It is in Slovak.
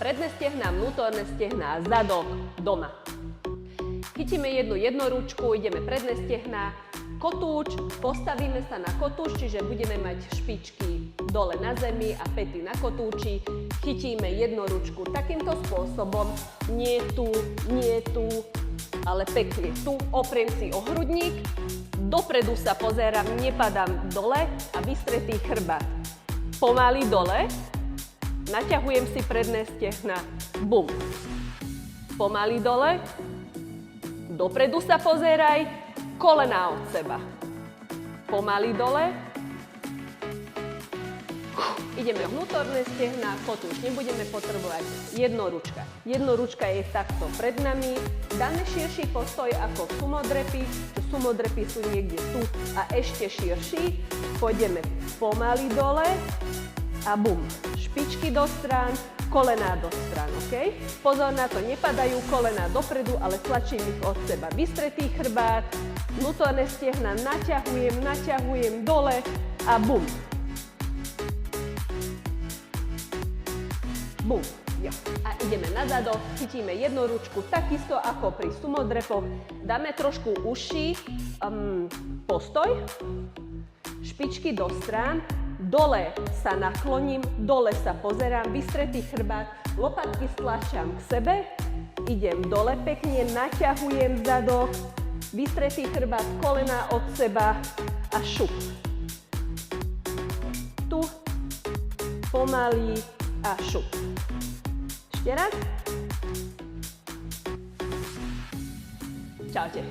predné stehná, vnútorné stehná, zadok, doma. Chytíme jednu jednoručku, ideme predné stehná, kotúč, postavíme sa na kotúč, čiže budeme mať špičky dole na zemi a päty na kotúči. Chytíme jednoručku takýmto spôsobom, nie tu, ale pekne tu, opriem si o hrudník, dopredu sa pozerám, nepadám dole a vystretý chrbát. Pomaly dole, naťahujem si predné stehna, bum. Pomaly dole, dopredu sa pozeraj, kolená od seba. Pomaly dole, ideme vnútorné stehná, kotúč, nebudeme potrebovať jednoručka. Jednoručka je takto pred nami, dáme širší postoj ako sumodrepy. Sumodrepy sú niekde tu a ešte širší. Pôjdeme pomaly dole a bum. Špičky do strán, kolená do strán, ok? Pozor na to, nepadajú kolená dopredu, ale tlačím ich od seba. Vystretý chrbát, vnútorné stehná naťahujem dole a bum. Bum, jo. A ideme na zadok, chytíme jednoručku, takisto ako pri sumodrepoch. Dáme trošku užší postoj, špičky do strán, dole sa nakloním, dole sa pozerám, vystretý chrbát, lopatky stlačam k sebe, idem dole pekne, naťahujem zadok, vystretý chrbát, kolená od seba a šup. Tu, pomaly a šup. Ešte raz. Čaute.